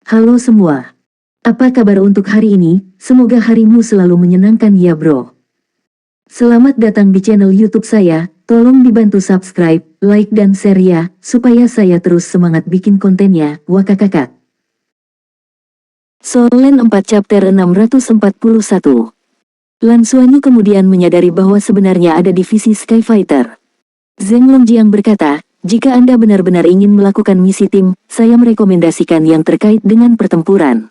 Halo semua. Apa kabar untuk hari ini? Semoga harimu selalu menyenangkan ya bro. Selamat datang di channel YouTube saya. Tolong dibantu subscribe, like dan share ya, supaya saya terus semangat bikin kontennya. Wakakakak. Solen 4 chapter 641. Lan Xuanyu kemudian menyadari bahwa sebenarnya ada divisi Skyfighter. Zheng Longjiang berkata, jika Anda benar-benar ingin melakukan misi tim, saya merekomendasikan yang terkait dengan pertempuran.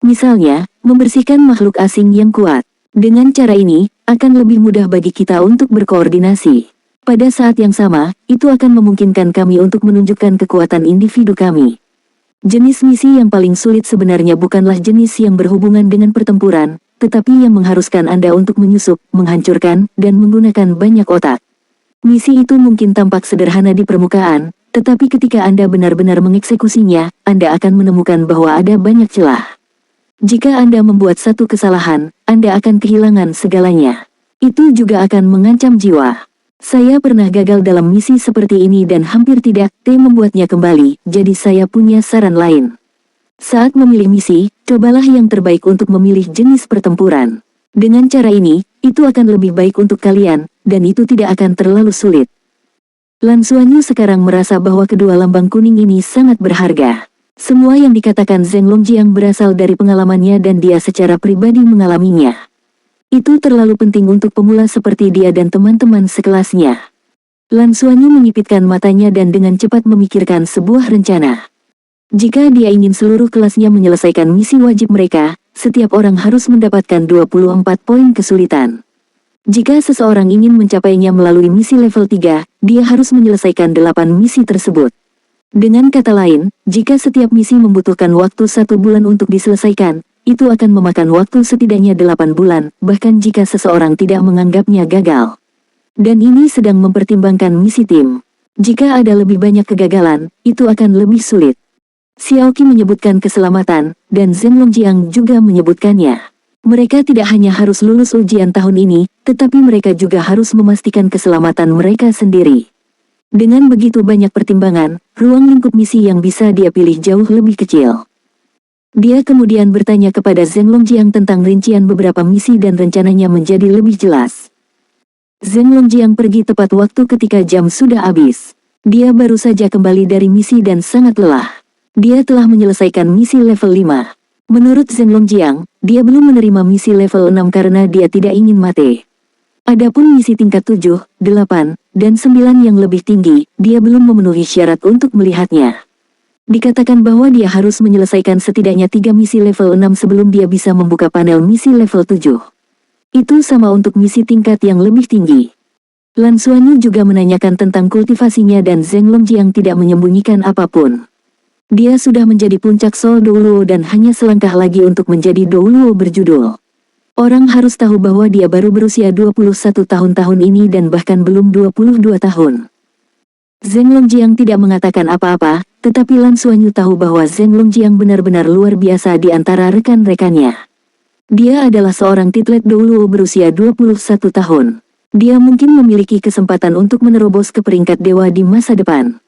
Misalnya, membersihkan makhluk asing yang kuat. Dengan cara ini, akan lebih mudah bagi kita untuk berkoordinasi. Pada saat yang sama, itu akan memungkinkan kami untuk menunjukkan kekuatan individu kami. Jenis misi yang paling sulit sebenarnya bukanlah jenis yang berhubungan dengan pertempuran, tetapi yang mengharuskan Anda untuk menyusup, menghancurkan, dan menggunakan banyak otak. Misi itu mungkin tampak sederhana di permukaan, tetapi ketika Anda benar-benar mengeksekusinya, Anda akan menemukan bahwa ada banyak celah. Jika Anda membuat satu kesalahan, Anda akan kehilangan segalanya. Itu juga akan mengancam jiwa. Saya pernah gagal dalam misi seperti ini dan hampir tidak membuatnya kembali, jadi saya punya saran lain. Saat memilih misi, cobalah yang terbaik untuk memilih jenis pertempuran. Dengan cara ini, itu akan lebih baik untuk kalian, dan itu tidak akan terlalu sulit. Lan Xuanyu sekarang merasa bahwa kedua lambang kuning ini sangat berharga. Semua yang dikatakan Zheng Longjiang berasal dari pengalamannya dan dia secara pribadi mengalaminya. Itu terlalu penting untuk pemula seperti dia dan teman-teman sekelasnya. Lan Xuanyu menyipitkan matanya dan dengan cepat memikirkan sebuah rencana. Jika dia ingin seluruh kelasnya menyelesaikan misi wajib mereka, setiap orang harus mendapatkan 24 poin kesulitan. Jika seseorang ingin mencapainya melalui misi level 3, dia harus menyelesaikan 8 misi tersebut. Dengan kata lain, jika setiap misi membutuhkan waktu 1 bulan untuk diselesaikan, itu akan memakan waktu setidaknya 8 bulan, bahkan jika seseorang tidak menganggapnya gagal. Dan ini sedang mempertimbangkan misi tim. Jika ada lebih banyak kegagalan, itu akan lebih sulit. Xiaoqi menyebutkan keselamatan, dan Zheng Longjiang juga menyebutkannya. Mereka tidak hanya harus lulus ujian tahun ini, tetapi mereka juga harus memastikan keselamatan mereka sendiri. Dengan begitu banyak pertimbangan, ruang lingkup misi yang bisa dia pilih jauh lebih kecil. Dia kemudian bertanya kepada Zheng Longjiang tentang rincian beberapa misi dan rencananya menjadi lebih jelas. Zheng Longjiang pergi tepat waktu ketika jam sudah habis. Dia baru saja kembali dari misi dan sangat lelah. Dia telah menyelesaikan misi level 5. Menurut Zheng Longjiang, dia belum menerima misi level 6 karena dia tidak ingin mati. Adapun misi tingkat 7, 8, dan 9 yang lebih tinggi, dia belum memenuhi syarat untuk melihatnya. Dikatakan bahwa dia harus menyelesaikan setidaknya 3 misi level 6 sebelum dia bisa membuka panel misi level 7. Itu sama untuk misi tingkat yang lebih tinggi. Lan Xuanyu juga menanyakan tentang kultivasinya dan Zheng Longjiang tidak menyembunyikan apapun. Dia sudah menjadi puncak Soul Douluo dan hanya selangkah lagi untuk menjadi Douluo berjudul. Orang harus tahu bahwa dia baru berusia 21 tahun ini dan bahkan belum 22 tahun. Zheng Longjiang tidak mengatakan apa-apa, tetapi Lan Xuanyu tahu bahwa Zheng Longjiang benar-benar luar biasa di antara rekan-rekannya. Dia adalah seorang titlet Douluo berusia 21 tahun. Dia mungkin memiliki kesempatan untuk menerobos ke peringkat dewa di masa depan.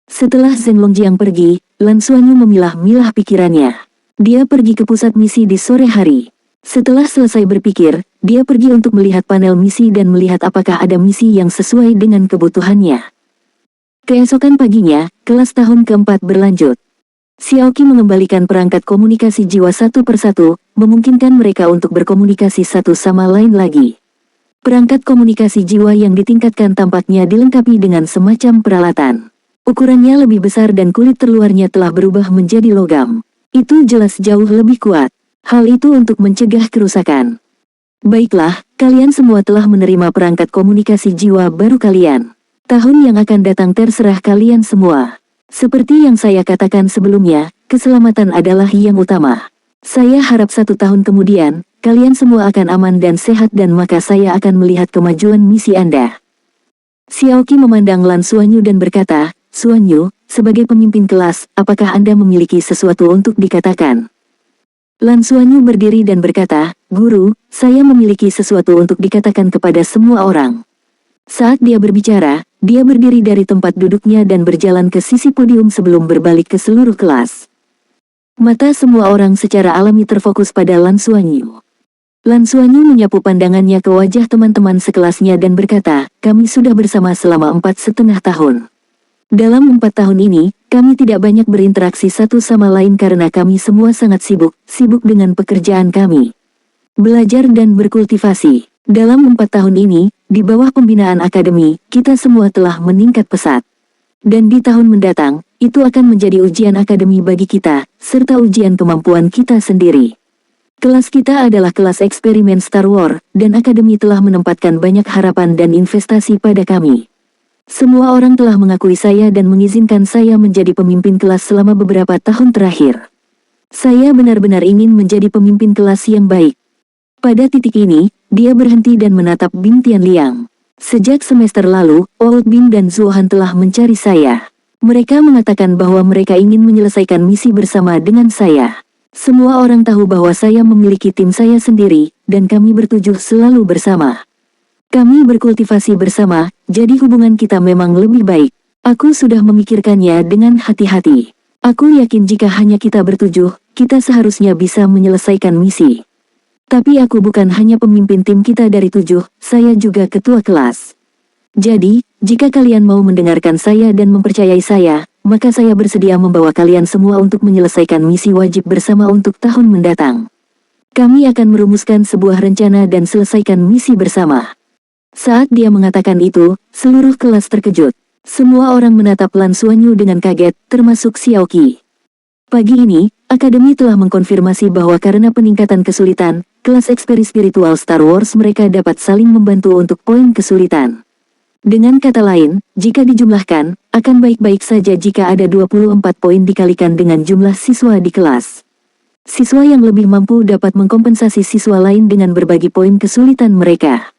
Setelah Zheng Longjiang pergi, Lan Xuanyu memilah-milah pikirannya. Dia pergi ke pusat misi di sore hari. Setelah selesai berpikir, dia pergi untuk melihat panel misi dan melihat apakah ada misi yang sesuai dengan kebutuhannya. Keesokan paginya, kelas tahun keempat berlanjut. Xiaoqi mengembalikan perangkat komunikasi jiwa satu persatu, memungkinkan mereka untuk berkomunikasi satu sama lain lagi. Perangkat komunikasi jiwa yang ditingkatkan tampaknya dilengkapi dengan semacam peralatan. Ukurannya lebih besar dan kulit terluarnya telah berubah menjadi logam. Itu jelas jauh lebih kuat. Hal itu untuk mencegah kerusakan. Baiklah, kalian semua telah menerima perangkat komunikasi jiwa baru kalian. Tahun yang akan datang terserah kalian semua. Seperti yang saya katakan sebelumnya, keselamatan adalah yang utama. Saya harap 1 tahun kemudian, kalian semua akan aman dan sehat dan maka saya akan melihat kemajuan misi Anda. Xiaoqi memandang Lan Xuanyu dan berkata, Xuanyu, sebagai pemimpin kelas, apakah Anda memiliki sesuatu untuk dikatakan? Lan Xuanyu berdiri dan berkata, Guru, saya memiliki sesuatu untuk dikatakan kepada semua orang. Saat dia berbicara, dia berdiri dari tempat duduknya dan berjalan ke sisi podium sebelum berbalik ke seluruh kelas. Mata semua orang secara alami terfokus pada Lan Xuanyu. Lan Xuanyu menyapu pandangannya ke wajah teman-teman sekelasnya dan berkata, kami sudah bersama selama 4,5 tahun. Dalam 4 tahun ini, kami tidak banyak berinteraksi satu sama lain karena kami semua sangat sibuk dengan pekerjaan kami. Belajar dan berkultivasi. Dalam 4 tahun ini, di bawah pembinaan akademi, kita semua telah meningkat pesat. Dan di tahun mendatang, itu akan menjadi ujian akademi bagi kita, serta ujian kemampuan kita sendiri. Kelas kita adalah kelas eksperimen Star Wars, dan akademi telah menempatkan banyak harapan dan investasi pada kami. Semua orang telah mengakui saya dan mengizinkan saya menjadi pemimpin kelas selama beberapa tahun terakhir. Saya benar-benar ingin menjadi pemimpin kelas yang baik. Pada titik ini, dia berhenti dan menatap Bing Tianliang. Sejak semester lalu, Old Bing dan Zuohan telah mencari saya. Mereka mengatakan bahwa mereka ingin menyelesaikan misi bersama dengan saya. Semua orang tahu bahwa saya memiliki tim saya sendiri, dan kami bertujuh selalu bersama. Kami berkultivasi bersama, jadi hubungan kita memang lebih baik. Aku sudah memikirkannya dengan hati-hati. Aku yakin jika hanya kita bertujuh, kita seharusnya bisa menyelesaikan misi. Tapi aku bukan hanya pemimpin tim kita dari 7, saya juga ketua kelas. Jadi, jika kalian mau mendengarkan saya dan mempercayai saya, maka saya bersedia membawa kalian semua untuk menyelesaikan misi wajib bersama untuk tahun mendatang. Kami akan merumuskan sebuah rencana dan selesaikan misi bersama. Saat dia mengatakan itu, seluruh kelas terkejut. Semua orang menatap Lan Xuanyu dengan kaget, termasuk Xiaoqi. Pagi ini, Akademi telah mengkonfirmasi bahwa karena peningkatan kesulitan, kelas eksperi spiritual Star Wars mereka dapat saling membantu untuk poin kesulitan. Dengan kata lain, jika dijumlahkan, akan baik-baik saja jika ada 24 poin dikalikan dengan jumlah siswa di kelas. Siswa yang lebih mampu dapat mengkompensasi siswa lain dengan berbagi poin kesulitan mereka.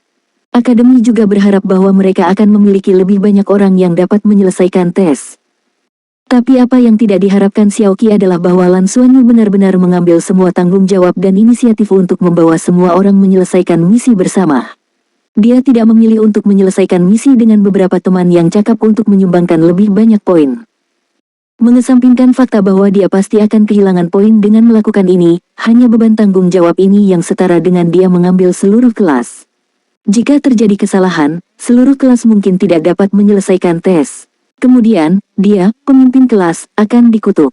Akademi juga berharap bahwa mereka akan memiliki lebih banyak orang yang dapat menyelesaikan tes. Tapi apa yang tidak diharapkan Xiaoqi adalah bahwa Lan Xuanyu benar-benar mengambil semua tanggung jawab dan inisiatif untuk membawa semua orang menyelesaikan misi bersama. Dia tidak memilih untuk menyelesaikan misi dengan beberapa teman yang cakap untuk menyumbangkan lebih banyak poin. Mengesampingkan fakta bahwa dia pasti akan kehilangan poin dengan melakukan ini, hanya beban tanggung jawab ini yang setara dengan dia mengambil seluruh kelas. Jika terjadi kesalahan, seluruh kelas mungkin tidak dapat menyelesaikan tes. Kemudian, dia, pemimpin kelas, akan dikutuk.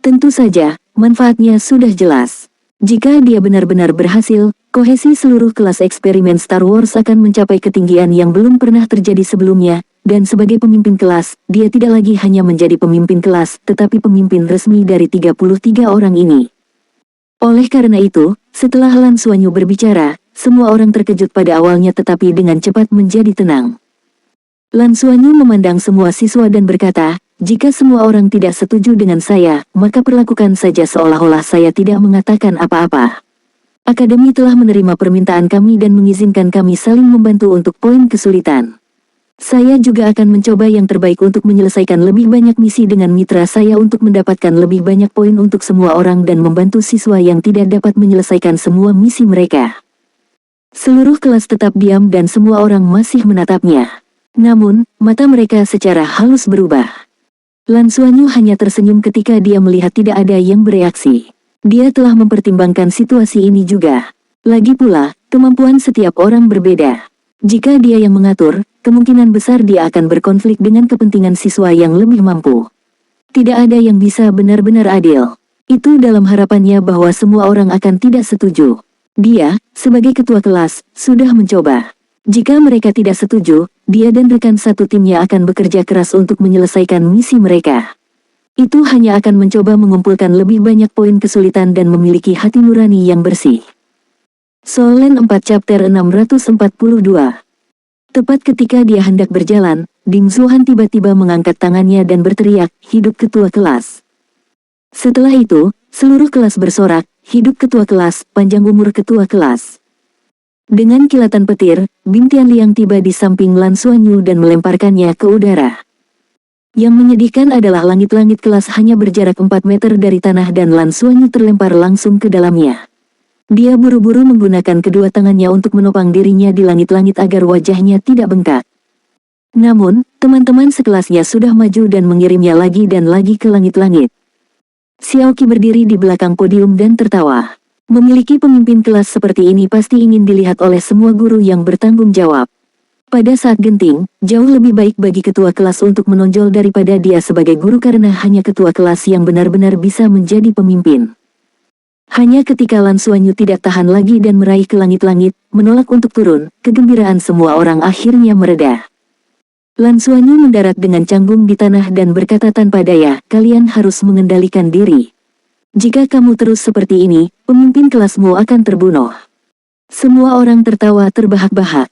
Tentu saja, manfaatnya sudah jelas. Jika dia benar-benar berhasil, kohesi seluruh kelas eksperimen Star Wars akan mencapai ketinggian yang belum pernah terjadi sebelumnya, dan sebagai pemimpin kelas, dia tidak lagi hanya menjadi pemimpin kelas, tetapi pemimpin resmi dari 33 orang ini. Oleh karena itu, setelah Lan Xuanyu berbicara, semua orang terkejut pada awalnya tetapi dengan cepat menjadi tenang. Lan Xuanyu memandang semua siswa dan berkata, jika semua orang tidak setuju dengan saya, maka perlakukan saja seolah-olah saya tidak mengatakan apa-apa. Akademi telah menerima permintaan kami dan mengizinkan kami saling membantu untuk poin kesulitan. Saya juga akan mencoba yang terbaik untuk menyelesaikan lebih banyak misi dengan mitra saya untuk mendapatkan lebih banyak poin untuk semua orang dan membantu siswa yang tidak dapat menyelesaikan semua misi mereka. Seluruh kelas tetap diam dan semua orang masih menatapnya. Namun, mata mereka secara halus berubah. Lan Xuanyu hanya tersenyum ketika dia melihat tidak ada yang bereaksi. Dia telah mempertimbangkan situasi ini juga. Lagi pula, kemampuan setiap orang berbeda. Jika dia yang mengatur, kemungkinan besar dia akan berkonflik dengan kepentingan siswa yang lebih mampu. Tidak ada yang bisa benar-benar adil. Itu dalam harapannya bahwa semua orang akan tidak setuju. Dia, sebagai ketua kelas, sudah mencoba. Jika mereka tidak setuju, dia dan rekan satu timnya akan bekerja keras untuk menyelesaikan misi mereka. Itu hanya akan mencoba mengumpulkan lebih banyak poin kesulitan dan memiliki hati nurani yang bersih. Soul Land 4 Chapter 642. Tepat ketika dia hendak berjalan, Ding Zuohan tiba-tiba mengangkat tangannya dan berteriak, hidup ketua kelas. Setelah itu, seluruh kelas bersorak, hidup ketua kelas, panjang umur ketua kelas. Dengan kilatan petir, Bing Tianliang tiba di samping Lan Xuanyu dan melemparkannya ke udara. Yang menyedihkan adalah langit-langit kelas hanya berjarak 4 meter dari tanah dan Lan Xuanyu terlempar langsung ke dalamnya. Dia buru-buru menggunakan kedua tangannya untuk menopang dirinya di langit-langit agar wajahnya tidak bengkak. Namun, teman-teman sekelasnya sudah maju dan mengirimnya lagi dan lagi ke langit-langit. Xiaoqi berdiri di belakang podium dan tertawa. Memiliki pemimpin kelas seperti ini pasti ingin dilihat oleh semua guru yang bertanggung jawab. Pada saat genting, jauh lebih baik bagi ketua kelas untuk menonjol daripada dia sebagai guru karena hanya ketua kelas yang benar-benar bisa menjadi pemimpin. Hanya ketika Lan Xuanyu tidak tahan lagi dan meraih ke langit-langit, menolak untuk turun, kegembiraan semua orang akhirnya mereda. Lan Xuanyu mendarat dengan canggung di tanah dan berkata tanpa daya, kalian harus mengendalikan diri. Jika kamu terus seperti ini, pemimpin kelasmu akan terbunuh. Semua orang tertawa terbahak-bahak.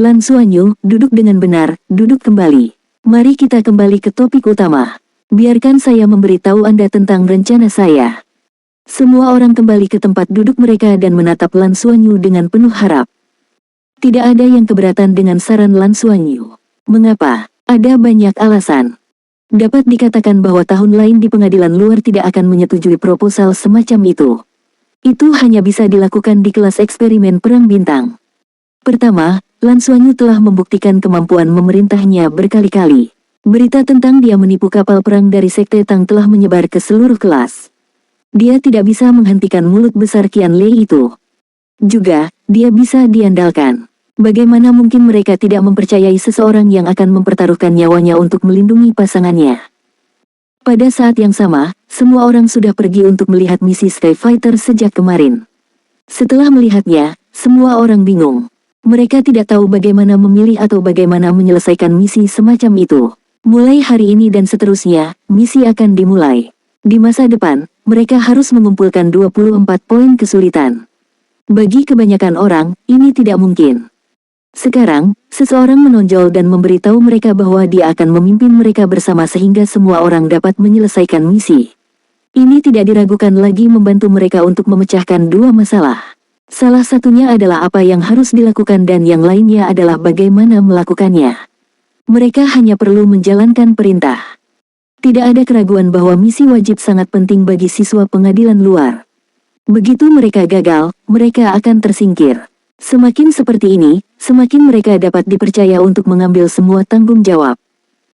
Lan Xuanyu, duduk dengan benar, duduk kembali. Mari kita kembali ke topik utama. Biarkan saya memberitahu Anda tentang rencana saya. Semua orang kembali ke tempat duduk mereka dan menatap Lan Xuanyu dengan penuh harap. Tidak ada yang keberatan dengan saran Lan Xuanyu. Mengapa? Ada banyak alasan. Dapat dikatakan bahwa tahun lain di pengadilan luar tidak akan menyetujui proposal semacam itu. Itu hanya bisa dilakukan di kelas eksperimen perang bintang. Pertama, Lan Xuanyu telah membuktikan kemampuan memerintahnya berkali-kali. Berita tentang dia menipu kapal perang dari Sekte Tang telah menyebar ke seluruh kelas. Dia tidak bisa menghentikan mulut besar Qian Lei itu. Juga, dia bisa diandalkan. Bagaimana mungkin mereka tidak mempercayai seseorang yang akan mempertaruhkan nyawanya untuk melindungi pasangannya? Pada saat yang sama, semua orang sudah pergi untuk melihat misi Sky Fighter sejak kemarin. Setelah melihatnya, semua orang bingung. Mereka tidak tahu bagaimana memilih atau bagaimana menyelesaikan misi semacam itu. Mulai hari ini dan seterusnya, misi akan dimulai. Di masa depan, mereka harus mengumpulkan 24 poin kesulitan. Bagi kebanyakan orang, ini tidak mungkin. Sekarang, seseorang menonjol dan memberitahu mereka bahwa dia akan memimpin mereka bersama sehingga semua orang dapat menyelesaikan misi. Ini tidak diragukan lagi membantu mereka untuk memecahkan dua masalah. Salah satunya adalah apa yang harus dilakukan dan yang lainnya adalah bagaimana melakukannya. Mereka hanya perlu menjalankan perintah. Tidak ada keraguan bahwa misi wajib sangat penting bagi siswa pengadilan luar. Begitu mereka gagal, mereka akan tersingkir. Semakin seperti ini, semakin mereka dapat dipercaya untuk mengambil semua tanggung jawab.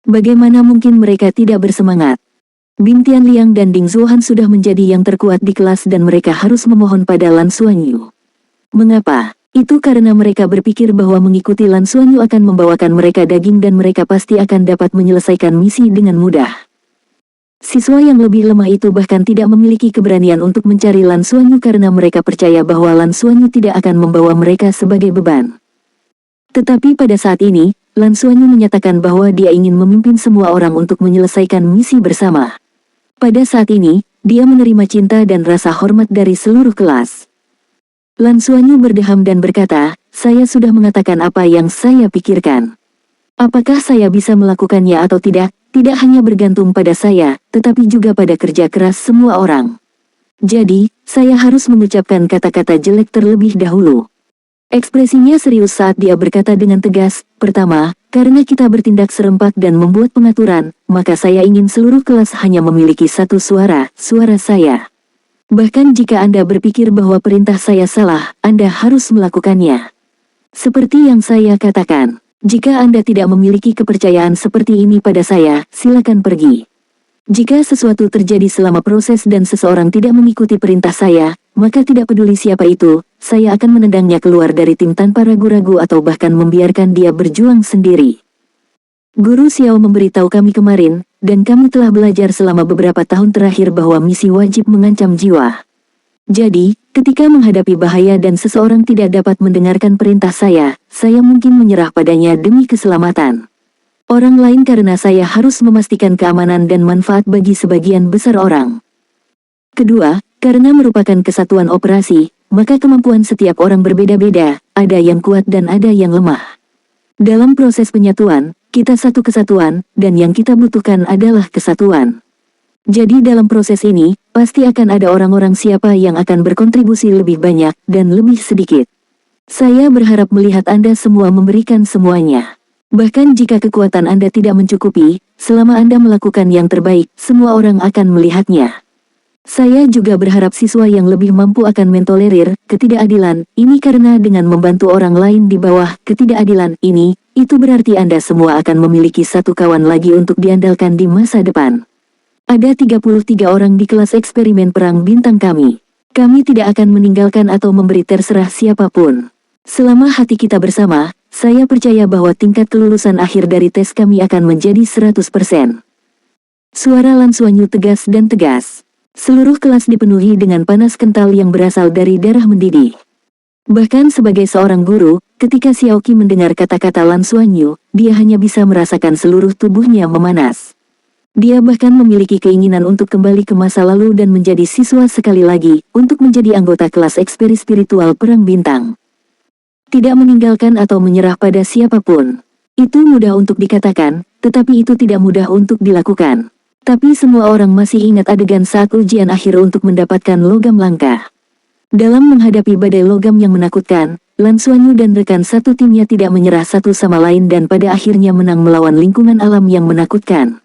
Bagaimana mungkin mereka tidak bersemangat? Bing Tianliang dan Ding Zuohan sudah menjadi yang terkuat di kelas dan mereka harus memohon pada Lan Xuanyu. Mengapa? Itu karena mereka berpikir bahwa mengikuti Lan Xuanyu akan membawakan mereka daging dan mereka pasti akan dapat menyelesaikan misi dengan mudah. Siswa yang lebih lemah itu bahkan tidak memiliki keberanian untuk mencari Lan Xuanyu karena mereka percaya bahwa Lan Xuanyu tidak akan membawa mereka sebagai beban. Tetapi pada saat ini, Lan Xuanyu menyatakan bahwa dia ingin memimpin semua orang untuk menyelesaikan misi bersama. Pada saat ini, dia menerima cinta dan rasa hormat dari seluruh kelas. Lan Xuanyu berdeham dan berkata, saya sudah mengatakan apa yang saya pikirkan. Apakah saya bisa melakukannya atau tidak hanya bergantung pada saya, tetapi juga pada kerja keras semua orang. Jadi, saya harus mengucapkan kata-kata jelek terlebih dahulu. Ekspresinya serius saat dia berkata dengan tegas, pertama, karena kita bertindak serempak dan membuat pengaturan, maka saya ingin seluruh kelas hanya memiliki satu suara, suara saya. Bahkan jika Anda berpikir bahwa perintah saya salah, Anda harus melakukannya. Seperti yang saya katakan, jika Anda tidak memiliki kepercayaan seperti ini pada saya, silakan pergi. Jika sesuatu terjadi selama proses dan seseorang tidak mengikuti perintah saya, maka tidak peduli siapa itu, saya akan menendangnya keluar dari tim tanpa ragu-ragu atau bahkan membiarkan dia berjuang sendiri. Guru Xiao memberitahu kami kemarin, dan kami telah belajar selama beberapa tahun terakhir bahwa misi wajib mengancam jiwa. Jadi, ketika menghadapi bahaya dan seseorang tidak dapat mendengarkan perintah saya mungkin menyerah padanya demi keselamatan orang lain karena saya harus memastikan keamanan dan manfaat bagi sebagian besar orang. Kedua, karena merupakan kesatuan operasi, maka kemampuan setiap orang berbeda-beda, ada yang kuat dan ada yang lemah. Dalam proses penyatuan, kita satu kesatuan, dan yang kita butuhkan adalah kesatuan. Jadi dalam proses ini, pasti akan ada orang-orang siapa yang akan berkontribusi lebih banyak dan lebih sedikit. Saya berharap melihat Anda semua memberikan semuanya. Bahkan jika kekuatan Anda tidak mencukupi, selama Anda melakukan yang terbaik, semua orang akan melihatnya. Saya juga berharap siswa yang lebih mampu akan mentolerir ketidakadilan ini karena dengan membantu orang lain di bawah ketidakadilan ini, itu berarti Anda semua akan memiliki satu kawan lagi untuk diandalkan di masa depan. Ada 33 orang di kelas eksperimen perang bintang kami. Kami tidak akan meninggalkan atau memberi terserah siapapun. Selama hati kita bersama, saya percaya bahwa tingkat kelulusan akhir dari tes kami akan menjadi 100%. Suara Lan Xuanyu tegas dan tegas. Seluruh kelas dipenuhi dengan panas kental yang berasal dari darah mendidih. Bahkan sebagai seorang guru, ketika Xiaoqi mendengar kata-kata Lan Xuanyu, dia hanya bisa merasakan seluruh tubuhnya memanas. Dia bahkan memiliki keinginan untuk kembali ke masa lalu dan menjadi siswa sekali lagi, untuk menjadi anggota kelas eksperi spiritual perang bintang. Tidak meninggalkan atau menyerah pada siapapun. Itu mudah untuk dikatakan, tetapi itu tidak mudah untuk dilakukan. Tapi semua orang masih ingat adegan saat ujian akhir untuk mendapatkan logam langka. Dalam menghadapi badai logam yang menakutkan, Lan Xuanyu dan rekan satu timnya tidak menyerah satu sama lain dan pada akhirnya menang melawan lingkungan alam yang menakutkan.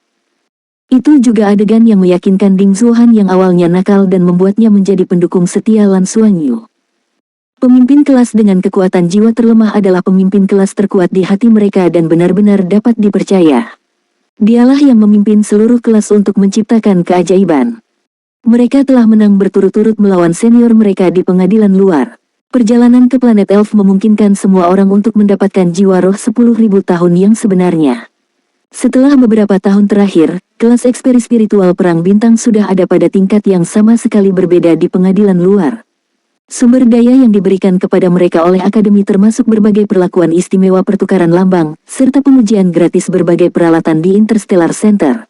Itu juga adegan yang meyakinkan Ding Zuohan yang awalnya nakal dan membuatnya menjadi pendukung setia Lan Xuanyu. Pemimpin kelas dengan kekuatan jiwa terlemah adalah pemimpin kelas terkuat di hati mereka dan benar-benar dapat dipercaya. Dialah yang memimpin seluruh kelas untuk menciptakan keajaiban. Mereka telah menang berturut-turut melawan senior mereka di pengadilan luar. Perjalanan ke planet Elf memungkinkan semua orang untuk mendapatkan jiwa roh 10.000 tahun yang sebenarnya. Setelah beberapa tahun terakhir, kelas eksperi spiritual perang bintang sudah ada pada tingkat yang sama sekali berbeda di pengadilan luar. Sumber daya yang diberikan kepada mereka oleh akademi termasuk berbagai perlakuan istimewa pertukaran lambang, serta pengujian gratis berbagai peralatan di Interstellar Center.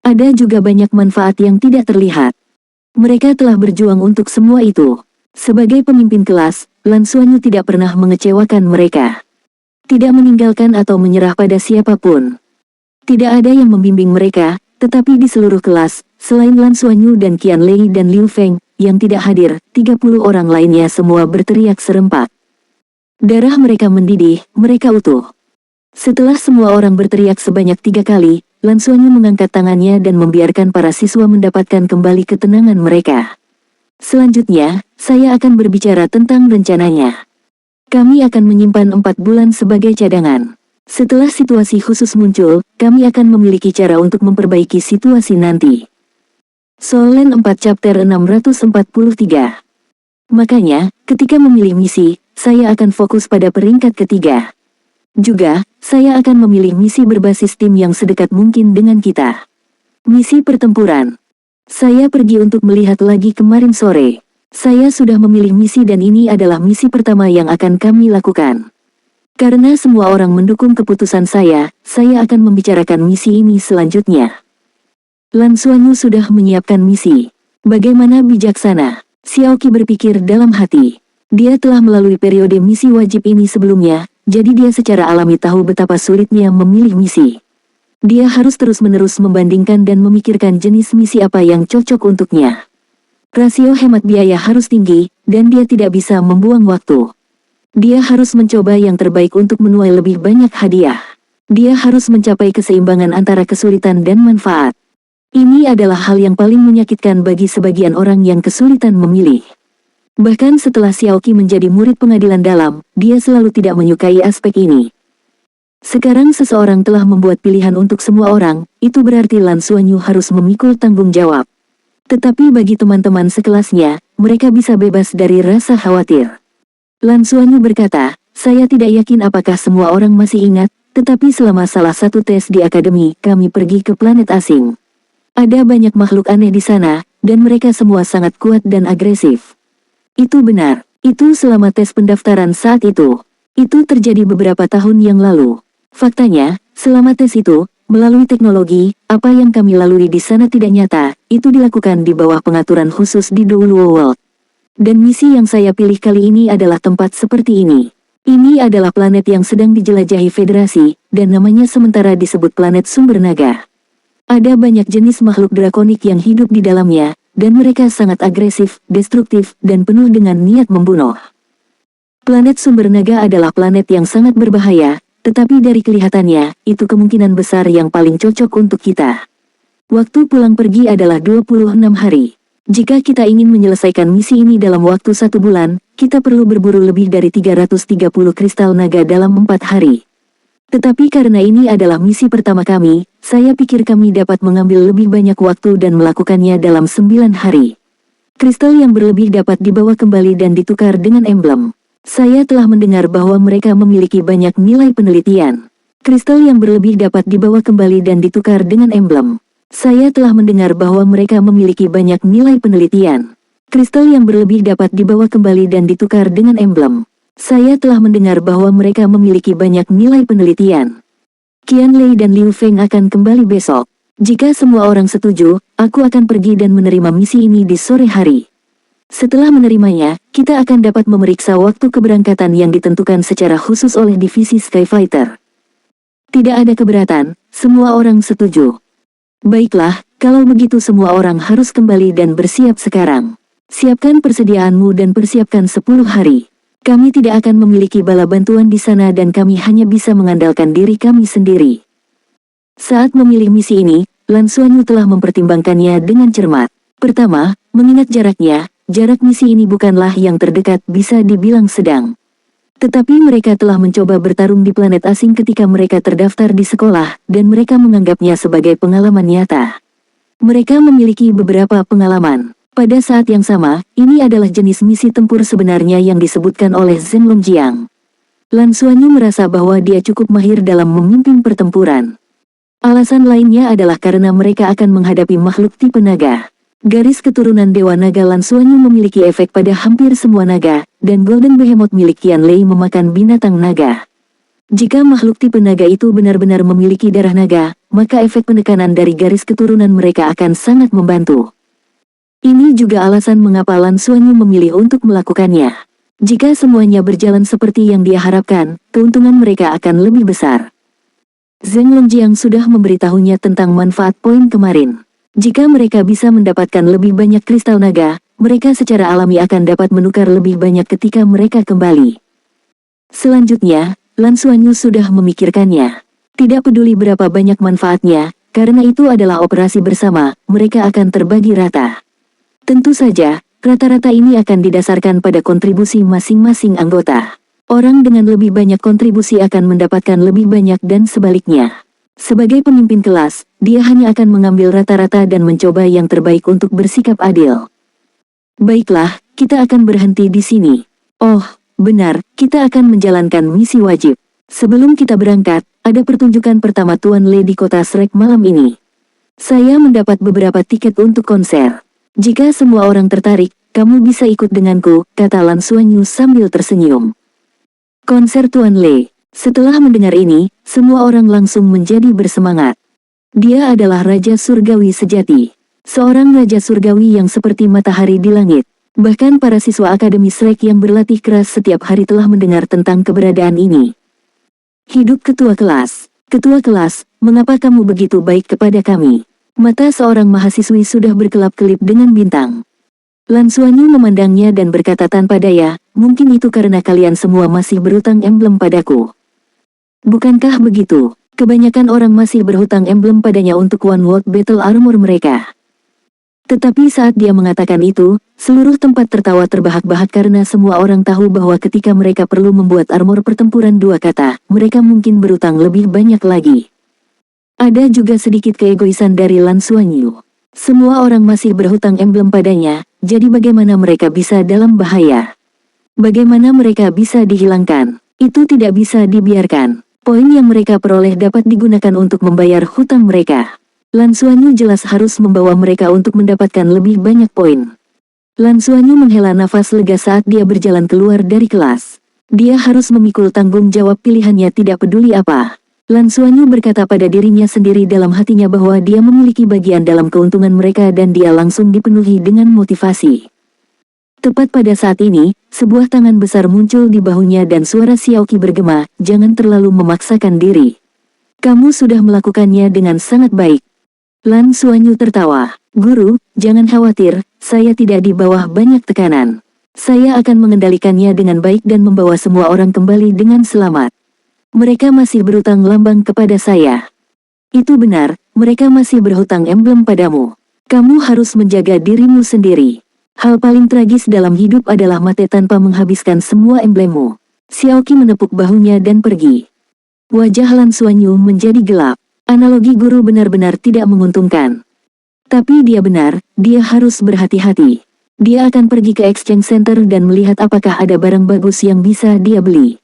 Ada juga banyak manfaat yang tidak terlihat. Mereka telah berjuang untuk semua itu. Sebagai pemimpin kelas, Lan Xuanyu tidak pernah mengecewakan mereka. Tidak meninggalkan atau menyerah pada siapapun. Tidak ada yang membimbing mereka, tetapi di seluruh kelas, selain Lan Xuanyu dan Qian Lei dan Liu Feng, yang tidak hadir, 30 orang lainnya semua berteriak serempak. Darah mereka mendidih, mereka utuh. Setelah semua orang berteriak sebanyak 3 kali, Lan Xuanyu mengangkat tangannya dan membiarkan para siswa mendapatkan kembali ketenangan mereka. Selanjutnya, saya akan berbicara tentang rencananya. Kami akan menyimpan 4 bulan sebagai cadangan. Setelah situasi khusus muncul, kami akan memiliki cara untuk memperbaiki situasi nanti. Soul Land 4 Chapter 643. Makanya, ketika memilih misi, saya akan fokus pada peringkat ketiga. Juga, saya akan memilih misi berbasis tim yang sedekat mungkin dengan kita. Misi pertempuran. Saya pergi untuk melihat lagi kemarin sore. Saya sudah memilih misi dan ini adalah misi pertama yang akan kami lakukan. Karena semua orang mendukung keputusan saya akan membicarakan misi ini selanjutnya. Lan Xuanyu sudah menyiapkan misi. Bagaimana bijaksana, Xiaoqi berpikir dalam hati. Dia telah melalui periode misi wajib ini sebelumnya, jadi dia secara alami tahu betapa sulitnya memilih misi. Dia harus terus-menerus membandingkan dan memikirkan jenis misi apa yang cocok untuknya. Rasio hemat biaya harus tinggi, dan dia tidak bisa membuang waktu. Dia harus mencoba yang terbaik untuk menuai lebih banyak hadiah. Dia harus mencapai keseimbangan antara kesulitan dan manfaat. Ini adalah hal yang paling menyakitkan bagi sebagian orang yang kesulitan memilih. Bahkan setelah Xiaoqi menjadi murid pengadilan dalam, dia selalu tidak menyukai aspek ini. Sekarang seseorang telah membuat pilihan untuk semua orang, itu berarti Lan Xuanyu harus memikul tanggung jawab. Tetapi bagi teman-teman sekelasnya, mereka bisa bebas dari rasa khawatir. Lan Xuanyu berkata, saya tidak yakin apakah semua orang masih ingat, tetapi selama salah satu tes di akademi, kami pergi ke planet asing. Ada banyak makhluk aneh di sana, dan mereka semua sangat kuat dan agresif. Itu benar, itu selama tes pendaftaran saat itu. Itu terjadi beberapa tahun yang lalu. Faktanya, selama tes itu, melalui teknologi, apa yang kami lalui di sana tidak nyata, itu dilakukan di bawah pengaturan khusus di Douluo World. Dan misi yang saya pilih kali ini adalah tempat seperti ini. Ini adalah planet yang sedang dijelajahi Federasi, dan namanya sementara disebut planet Sumber Naga. Ada banyak jenis makhluk drakonik yang hidup di dalamnya, dan mereka sangat agresif, destruktif, dan penuh dengan niat membunuh. Planet Sumber Naga adalah planet yang sangat berbahaya, tetapi dari kelihatannya, itu kemungkinan besar yang paling cocok untuk kita. Waktu pulang pergi adalah 26 hari. Jika kita ingin menyelesaikan misi ini dalam waktu 1 bulan, kita perlu berburu lebih dari 330 kristal naga dalam 4 hari. Tetapi karena ini adalah misi pertama kami, saya pikir kami dapat mengambil lebih banyak waktu dan melakukannya dalam 9 hari. Kristal yang berlebih dapat dibawa kembali dan ditukar dengan emblem. Saya telah mendengar bahwa mereka memiliki banyak nilai penelitian. Kristal yang berlebih dapat dibawa kembali dan ditukar dengan emblem. Saya telah mendengar bahwa mereka memiliki banyak nilai penelitian. Kristal yang berlebih dapat dibawa kembali dan ditukar dengan emblem. Saya telah mendengar bahwa mereka memiliki banyak nilai penelitian. Qianlei dan Liu Feng akan kembali besok. Jika semua orang setuju, aku akan pergi dan menerima misi ini di sore hari. Setelah menerimanya, kita akan dapat memeriksa waktu keberangkatan yang ditentukan secara khusus oleh divisi Skyfighter. Tidak ada keberatan, semua orang setuju. Baiklah, kalau begitu semua orang harus kembali dan bersiap sekarang. Siapkan persediaanmu dan persiapkan 10 hari. Kami tidak akan memiliki bala bantuan di sana dan kami hanya bisa mengandalkan diri kami sendiri. Saat memilih misi ini, Lan Xuanyu telah mempertimbangkannya dengan cermat. Pertama, mengingat jaraknya, jarak misi ini bukanlah yang terdekat, bisa dibilang sedang. Tetapi mereka telah mencoba bertarung di planet asing ketika mereka terdaftar di sekolah, dan mereka menganggapnya sebagai pengalaman nyata. Mereka memiliki beberapa pengalaman. Pada saat yang sama, ini adalah jenis misi tempur sebenarnya yang disebutkan oleh Zheng Longjiang. Lan Xuanyu merasa bahwa dia cukup mahir dalam memimpin pertempuran. Alasan lainnya adalah karena mereka akan menghadapi makhluk tipe naga. Garis keturunan Dewa Naga Lan Xuanyu memiliki efek pada hampir semua naga, dan Golden Behemoth milik Qianlei memakan binatang naga. Jika makhluk tipe naga itu benar-benar memiliki darah naga, maka efek penekanan dari garis keturunan mereka akan sangat membantu. Ini juga alasan mengapa Lan Xuanyu memilih untuk melakukannya. Jika semuanya berjalan seperti yang dia harapkan, keuntungan mereka akan lebih besar. Zheng Longjiang sudah memberitahunya tentang manfaat poin kemarin. Jika mereka bisa mendapatkan lebih banyak kristal naga, mereka secara alami akan dapat menukar lebih banyak ketika mereka kembali. Selanjutnya, Lan Xuanyu sudah memikirkannya. Tidak peduli berapa banyak manfaatnya, karena itu adalah operasi bersama, mereka akan terbagi rata. Tentu saja, rata-rata ini akan didasarkan pada kontribusi masing-masing anggota. Orang dengan lebih banyak kontribusi akan mendapatkan lebih banyak dan sebaliknya. Sebagai pemimpin kelas, dia hanya akan mengambil rata-rata dan mencoba yang terbaik untuk bersikap adil. Baiklah, kita akan berhenti di sini. Oh, benar, kita akan menjalankan misi wajib. Sebelum kita berangkat, ada pertunjukan pertama Tuan Le di kota Shrek malam ini. Saya mendapat beberapa tiket untuk konser. Jika semua orang tertarik, kamu bisa ikut denganku, kata Lan Xuanyu sambil tersenyum. Konser Tuan Le. Setelah mendengar ini, semua orang langsung menjadi bersemangat. Dia adalah Raja Surgawi sejati. Seorang Raja Surgawi yang seperti matahari di langit. Bahkan para siswa Akademi Shrek yang berlatih keras setiap hari telah mendengar tentang keberadaan ini. Hidup ketua kelas. Ketua kelas, mengapa kamu begitu baik kepada kami? Mata seorang mahasiswi sudah berkelap-kelip dengan bintang. Lan Xuanyu memandangnya dan berkata tanpa daya, mungkin itu karena kalian semua masih berhutang emblem padaku. Bukankah begitu? Kebanyakan orang masih berhutang emblem padanya untuk One World Battle Armor mereka. Tetapi saat dia mengatakan itu, seluruh tempat tertawa terbahak-bahak karena semua orang tahu bahwa ketika mereka perlu membuat armor pertempuran dua kata, mereka mungkin berhutang lebih banyak lagi. Ada juga sedikit keegoisan dari Lan Xuanyu. Semua orang masih berhutang emblem padanya, jadi bagaimana mereka bisa dalam bahaya? Bagaimana mereka bisa dihilangkan? Itu tidak bisa dibiarkan. Poin yang mereka peroleh dapat digunakan untuk membayar hutang mereka. Lan Xuanyu jelas harus membawa mereka untuk mendapatkan lebih banyak poin. Lan Xuanyu menghela nafas lega saat dia berjalan keluar dari kelas. Dia harus memikul tanggung jawab pilihannya tidak peduli apa. Lan Xuanyu berkata pada dirinya sendiri dalam hatinya bahwa dia memiliki bagian dalam keuntungan mereka dan dia langsung dipenuhi dengan motivasi. Tepat pada saat ini, sebuah tangan besar muncul di bahunya dan suara Xiaoqi bergema, jangan terlalu memaksakan diri. Kamu sudah melakukannya dengan sangat baik. Lan Xuanyu tertawa. Guru, jangan khawatir, saya tidak di bawah banyak tekanan. Saya akan mengendalikannya dengan baik dan membawa semua orang kembali dengan selamat. Mereka masih berhutang lambang kepada saya. Itu benar, mereka masih berhutang emblem padamu. Kamu harus menjaga dirimu sendiri. Hal paling tragis dalam hidup adalah mati tanpa menghabiskan semua emblemmu. Xiaoqi menepuk bahunya dan pergi. Wajah Lan Xuanyu menjadi gelap. Analogi guru benar-benar tidak menguntungkan. Tapi dia benar, dia harus berhati-hati. Dia akan pergi ke exchange center dan melihat apakah ada barang bagus yang bisa dia beli.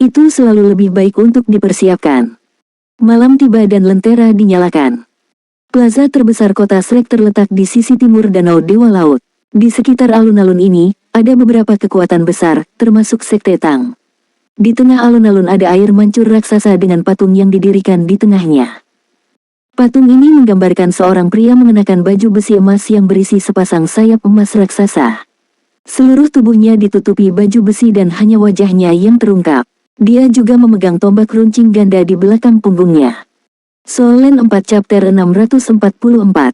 Itu selalu lebih baik untuk dipersiapkan. Malam tiba dan lentera dinyalakan. Plaza terbesar kota Shrek terletak di sisi timur Danau Dewa Laut. Di sekitar alun-alun ini, ada beberapa kekuatan besar, termasuk Sekte Tang. Di tengah alun-alun ada air mancur raksasa dengan patung yang didirikan di tengahnya. Patung ini menggambarkan seorang pria mengenakan baju besi emas yang berisi sepasang sayap emas raksasa. Seluruh tubuhnya ditutupi baju besi dan hanya wajahnya yang terungkap. Dia juga memegang tombak runcing ganda di belakang punggungnya. Soul Land 4 Chapter 644.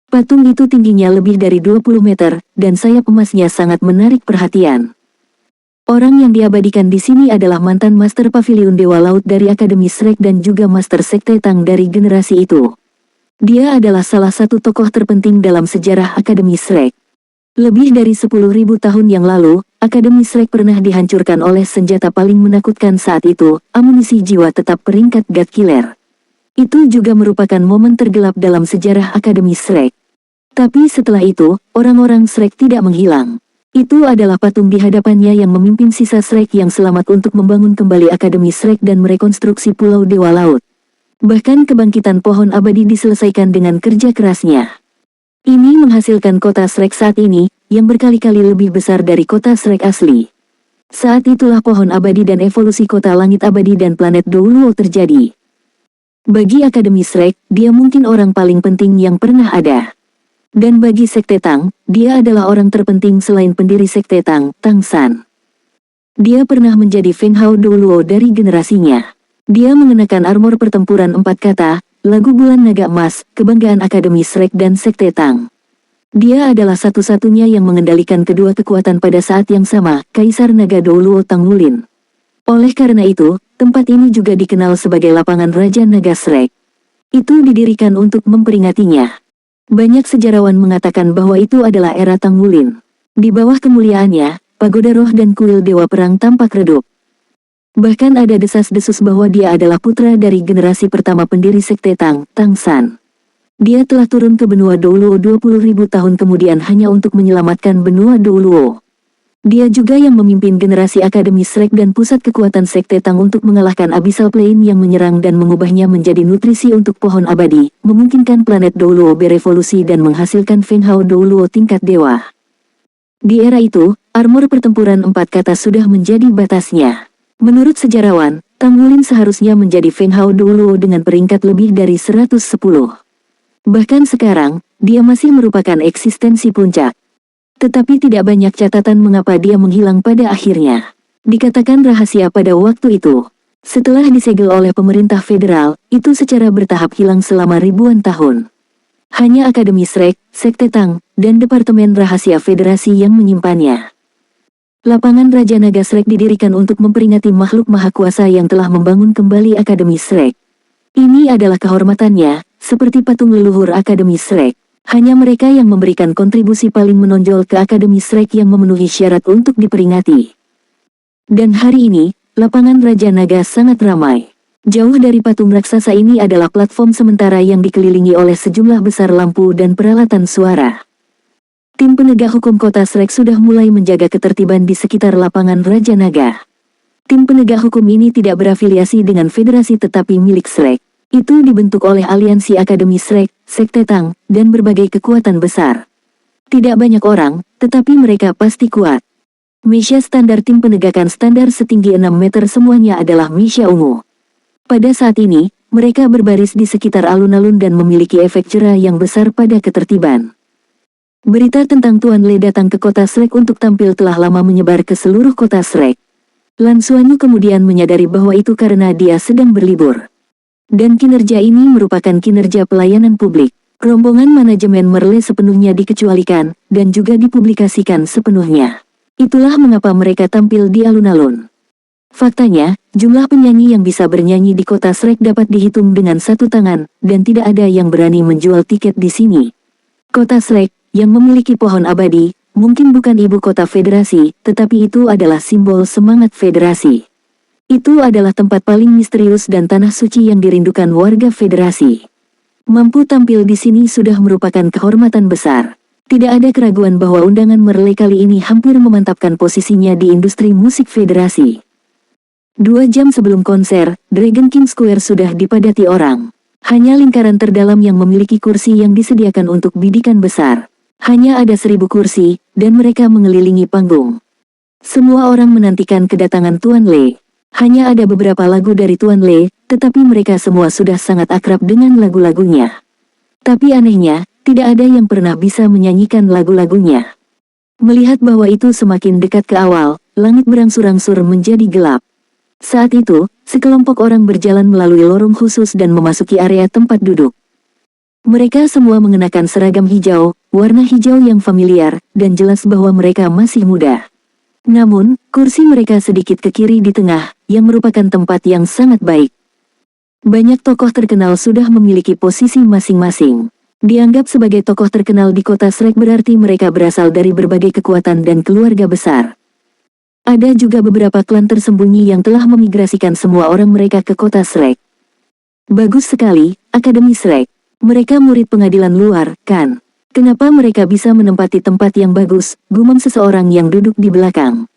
Patung itu tingginya lebih dari 20 meter, dan sayap emasnya sangat menarik perhatian. Orang yang diabadikan di sini adalah mantan Master Pavilion Dewa Laut dari Akademi Shrek dan juga Master Sekte Tang dari generasi itu. Dia adalah salah satu tokoh terpenting dalam sejarah Akademi Shrek. Lebih dari 10.000 tahun yang lalu, Akademi Shrek pernah dihancurkan oleh senjata paling menakutkan saat itu, amunisi jiwa tetap peringkat God Killer. Itu juga merupakan momen tergelap dalam sejarah Akademi Shrek. Tapi setelah itu, orang-orang Shrek tidak menghilang. Itu adalah patung di hadapannya yang memimpin sisa Shrek yang selamat untuk membangun kembali Akademi Shrek dan merekonstruksi Pulau Dewa Laut. Bahkan kebangkitan pohon abadi diselesaikan dengan kerja kerasnya. Ini menghasilkan kota Shrek saat ini, yang berkali-kali lebih besar dari kota Shrek asli. Saat itulah pohon abadi dan evolusi kota langit abadi dan planet Douluo terjadi. Bagi Akademi Shrek, dia mungkin orang paling penting yang pernah ada. Dan bagi Sekte Tang, dia adalah orang terpenting selain pendiri Sekte Tang, Tang San. Dia pernah menjadi Feng Hao Douluo dari generasinya. Dia mengenakan armor pertempuran 4 kata, lagu bulan naga emas, kebanggaan Akademi Shrek dan Sekte Tang. Dia adalah satu-satunya yang mengendalikan kedua kekuatan pada saat yang sama, Kaisar Naga Douluo Tang Wulin. Oleh karena itu, tempat ini juga dikenal sebagai lapangan Raja Naga Shrek. Itu didirikan untuk memperingatinya. Banyak sejarawan mengatakan bahwa itu adalah era Tang Wulin. Di bawah kemuliaannya, pagoda roh dan kuil dewa perang tampak redup. Bahkan ada desas-desus bahwa dia adalah putra dari generasi pertama pendiri Sekte Tang, Tang San. Dia telah turun ke benua Douluo 20.000 tahun kemudian hanya untuk menyelamatkan benua Douluo. Dia juga yang memimpin generasi Akademi Shrek dan pusat kekuatan Sekte Tang untuk mengalahkan Abyssal Plane yang menyerang dan mengubahnya menjadi nutrisi untuk pohon abadi, memungkinkan planet Douluo berevolusi dan menghasilkan Feng Hao Douluo tingkat dewa. Di era itu, armor pertempuran 4 kata sudah menjadi batasnya. Menurut sejarawan, Tang Wulin seharusnya menjadi Feng Hao Douluo dengan peringkat lebih dari 110. Bahkan sekarang, dia masih merupakan eksistensi puncak. Tetapi tidak banyak catatan mengapa dia menghilang pada akhirnya. Dikatakan rahasia pada waktu itu. Setelah disegel oleh pemerintah federal, itu secara bertahap hilang selama ribuan tahun. Hanya Akademi Shrek, Sekte Tang, dan Departemen Rahasia Federasi yang menyimpannya. Lapangan Raja Naga Shrek didirikan untuk memperingati makhluk maha kuasa yang telah membangun kembali Akademi Shrek. Ini adalah kehormatannya, seperti patung leluhur Akademi Shrek. Hanya mereka yang memberikan kontribusi paling menonjol ke Akademi Shrek yang memenuhi syarat untuk diperingati. Dan hari ini, lapangan Raja Naga sangat ramai. Jauh dari patung raksasa ini adalah platform sementara yang dikelilingi oleh sejumlah besar lampu dan peralatan suara. Tim penegak hukum kota Shrek sudah mulai menjaga ketertiban di sekitar lapangan Raja Naga. Tim penegak hukum ini tidak berafiliasi dengan federasi tetapi milik Shrek. Itu dibentuk oleh aliansi Akademi Shrek, Sekte Tang, dan berbagai kekuatan besar. Tidak banyak orang, tetapi mereka pasti kuat. Misha standar tim penegakan standar setinggi 6 meter semuanya adalah Misha ungu. Pada saat ini, mereka berbaris di sekitar alun-alun dan memiliki efek cerah yang besar pada ketertiban. Berita tentang Tuan Le datang ke kota Shrek untuk tampil telah lama menyebar ke seluruh kota Shrek. Lan Xuanyu kemudian menyadari bahwa itu karena dia sedang berlibur. Dan kinerja ini merupakan kinerja pelayanan publik. Rombongan manajemen Merle sepenuhnya dikecualikan, dan juga dipublikasikan sepenuhnya. Itulah mengapa mereka tampil di alun-alun. Faktanya, jumlah penyanyi yang bisa bernyanyi di kota Shrek dapat dihitung dengan satu tangan, dan tidak ada yang berani menjual tiket di sini. Kota Shrek, yang memiliki pohon abadi, mungkin bukan ibu kota federasi, tetapi itu adalah simbol semangat federasi. Itu adalah tempat paling misterius dan tanah suci yang dirindukan warga Federasi. Mampu tampil di sini sudah merupakan kehormatan besar. Tidak ada keraguan bahwa undangan Merle kali ini hampir memantapkan posisinya di industri musik Federasi. 2 jam sebelum konser, Dragon King Square sudah dipadati orang. Hanya lingkaran terdalam yang memiliki kursi yang disediakan untuk bidikan besar. Hanya ada 1000 kursi, dan mereka mengelilingi panggung. Semua orang menantikan kedatangan Tuan Le. Hanya ada beberapa lagu dari Tuan Le, tetapi mereka semua sudah sangat akrab dengan lagu-lagunya. Tapi anehnya, tidak ada yang pernah bisa menyanyikan lagu-lagunya. Melihat bahwa itu semakin dekat ke awal, langit berangsur-angsur menjadi gelap. Saat itu, sekelompok orang berjalan melalui lorong khusus dan memasuki area tempat duduk. Mereka semua mengenakan seragam hijau, warna hijau yang familiar, dan jelas bahwa mereka masih muda. Namun, kursi mereka sedikit ke kiri di tengah, yang merupakan tempat yang sangat baik. Banyak tokoh terkenal sudah memiliki posisi masing-masing. Dianggap sebagai tokoh terkenal di kota Shrek berarti mereka berasal dari berbagai kekuatan dan keluarga besar. Ada juga beberapa klan tersembunyi yang telah memigrasikan semua orang mereka ke kota Shrek. Bagus sekali, Akademi Shrek. Mereka murid pengadilan luar, kan? Kenapa mereka bisa menempati tempat yang bagus, gumam seseorang yang duduk di belakang.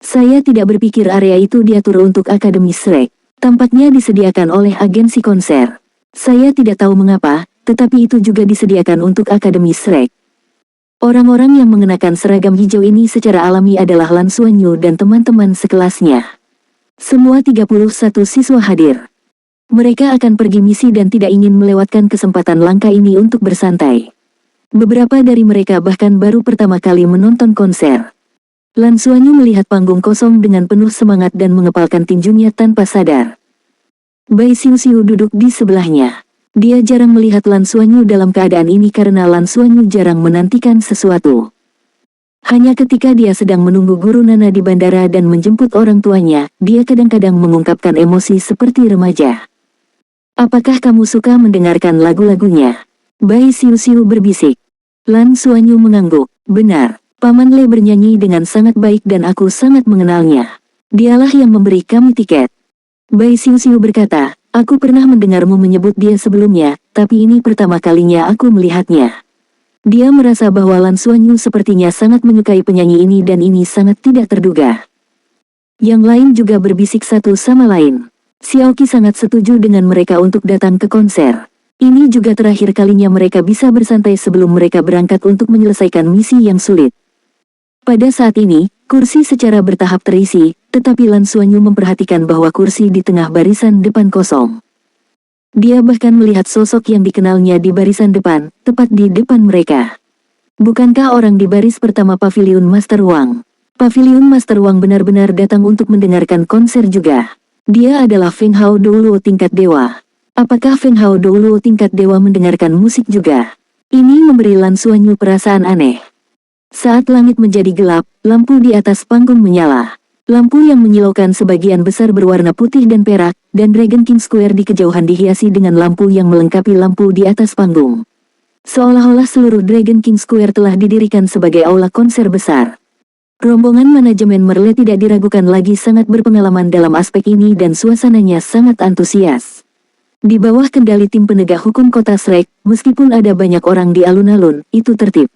Saya tidak berpikir area itu diatur untuk Akademi Shrek. Tampaknya disediakan oleh agensi konser. Saya tidak tahu mengapa, tetapi itu juga disediakan untuk Akademi Shrek. Orang-orang yang mengenakan seragam hijau ini secara alami adalah Lan Xuanyu dan teman-teman sekelasnya. Semua 31 siswa hadir. Mereka akan pergi misi dan tidak ingin melewatkan kesempatan langka ini untuk bersantai. Beberapa dari mereka bahkan baru pertama kali menonton konser. Lan Xuanyu melihat panggung kosong dengan penuh semangat dan mengepalkan tinjunya tanpa sadar. Bai Xiuxiu duduk di sebelahnya. Dia jarang melihat Lan Xuanyu dalam keadaan ini karena Lan Xuanyu jarang menantikan sesuatu. Hanya ketika dia sedang menunggu guru Nana di bandara dan menjemput orang tuanya, dia kadang-kadang mengungkapkan emosi seperti remaja. Apakah kamu suka mendengarkan lagu-lagunya? Bai Xiuxiu berbisik. Lan Xuanyu mengangguk. Benar, Paman Le bernyanyi dengan sangat baik dan aku sangat mengenalnya. Dialah yang memberi kami tiket. Bai Xiuxiu berkata, aku pernah mendengarmu menyebut dia sebelumnya, tapi ini pertama kalinya aku melihatnya. Dia merasa bahwa Lan Xuanyu sepertinya sangat menyukai penyanyi ini dan ini sangat tidak terduga. Yang lain juga berbisik satu sama lain. Xiaoqi sangat setuju dengan mereka untuk datang ke konser. Ini juga terakhir kalinya mereka bisa bersantai sebelum mereka berangkat untuk menyelesaikan misi yang sulit. Pada saat ini, kursi secara bertahap terisi, tetapi Lan Xuanyu memperhatikan bahwa kursi di tengah barisan depan kosong. Dia bahkan melihat sosok yang dikenalnya di barisan depan, tepat di depan mereka. Bukankah orang di baris pertama Paviliun Master Wang? Paviliun Master Wang benar-benar datang untuk mendengarkan konser juga. Dia adalah Feng Hao Douluo tingkat dewa. Apakah Feng Hao Douluo tingkat dewa mendengarkan musik juga? Ini memberi Lan Xuanyu perasaan aneh. Saat langit menjadi gelap, lampu di atas panggung menyala. Lampu yang menyilaukan sebagian besar berwarna putih dan perak, dan Dragon King Square di kejauhan dihiasi dengan lampu yang melengkapi lampu di atas panggung. Seolah-olah seluruh Dragon King Square telah didirikan sebagai aula konser besar. Rombongan manajemen Merle tidak diragukan lagi sangat berpengalaman dalam aspek ini dan suasananya sangat antusias. Di bawah kendali tim penegak hukum kota Shrek, meskipun ada banyak orang di alun-alun, itu tertib.